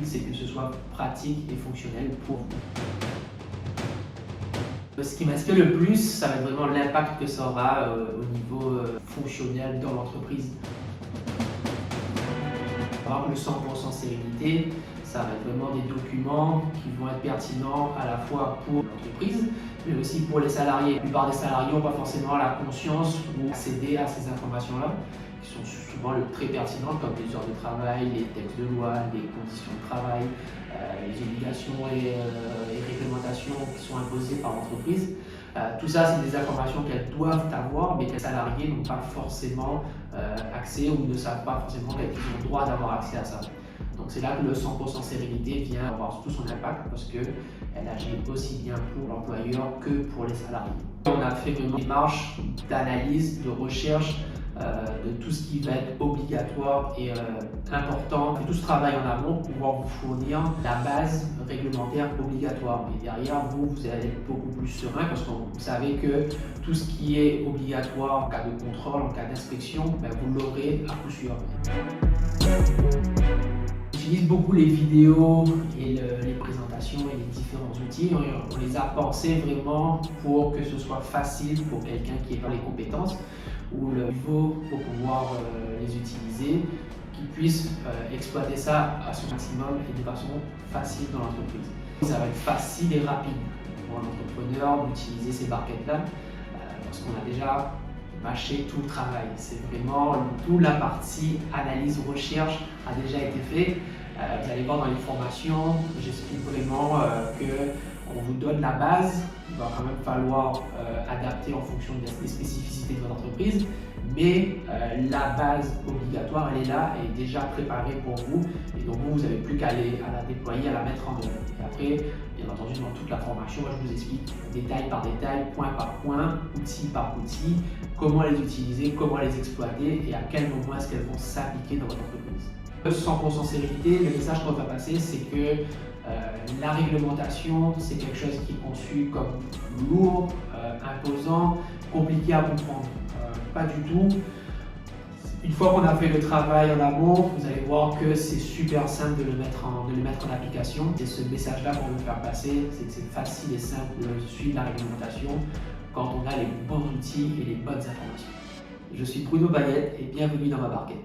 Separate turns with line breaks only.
c'est que ce soit pratique et fonctionnel pour vous. Ce qui m'inspire le plus, ça va être vraiment l'impact que ça aura au niveau fonctionnel dans l'entreprise. Le 100% sérénité, ça va être vraiment des documents qui vont être pertinents à la fois pour l'entreprise, mais aussi pour les salariés. La plupart des salariés n'ont pas forcément la conscience ou accéder à ces informations-là, qui sont souvent très pertinentes, comme les heures de travail, les textes de loi, les conditions de travail, les obligations et réglementations qui sont imposées par l'entreprise. Tout ça, c'est des informations qu'elles doivent avoir, mais que les salariés n'ont pas forcément accès ou ne savent pas forcément qu'ils ont le droit d'avoir accès à ça. Donc c'est là que le 100% sérénité vient avoir tout son impact parce qu'elle agit aussi bien pour l'employeur que pour les salariés. On a fait vraiment une démarche d'analyse, de recherche de tout ce qui va être obligatoire et important. Tout ce travail en amont pour pouvoir vous fournir la base réglementaire obligatoire. Et derrière, vous allez être beaucoup plus serein parce que vous savez que tout ce qui est obligatoire en cas de contrôle, en cas d'inspection, vous l'aurez à coup sûr. J'utilise beaucoup les vidéos et les présentations et les différents outils. On les a pensés vraiment pour que ce soit facile pour quelqu'un qui n'a pas les compétences ou le niveau pour pouvoir les utiliser, qu'il puisse exploiter ça à son maximum et de façon facile dans l'entreprise. Ça va être facile et rapide pour l'entrepreneur d'utiliser ces barquettes-là parce qu'on a déjà mâché tout le travail. C'est vraiment toute la partie analyse, recherche a déjà été faite. Vous allez voir dans les formations, j'explique vraiment qu'on vous donne la base. Il va quand même falloir adapter en fonction des spécificités de votre entreprise, mais la base obligatoire, elle est là, elle est déjà préparée pour vous, et donc vous n'avez plus qu'à la déployer, à la mettre en œuvre. Et après, bien entendu, dans toute la formation, moi, je vous explique détail par détail, point par point, outil par outil, comment les utiliser, comment les exploiter et à quel moment est-ce qu'elles vont s'appliquer dans votre entreprise. 100% sérénité, le message qu'on va passer, c'est que la réglementation, c'est quelque chose qui est conçu comme lourd, imposant, compliqué à comprendre. Pas du tout. Une fois qu'on a fait le travail en amont, vous allez voir que c'est super simple de le mettre en application. C'est ce message-là qu'on veut faire passer, c'est que c'est facile et simple de suivre la réglementation quand on a les bons outils et les bonnes informations. Je suis Bruno Bayet et bienvenue dans ma barquette.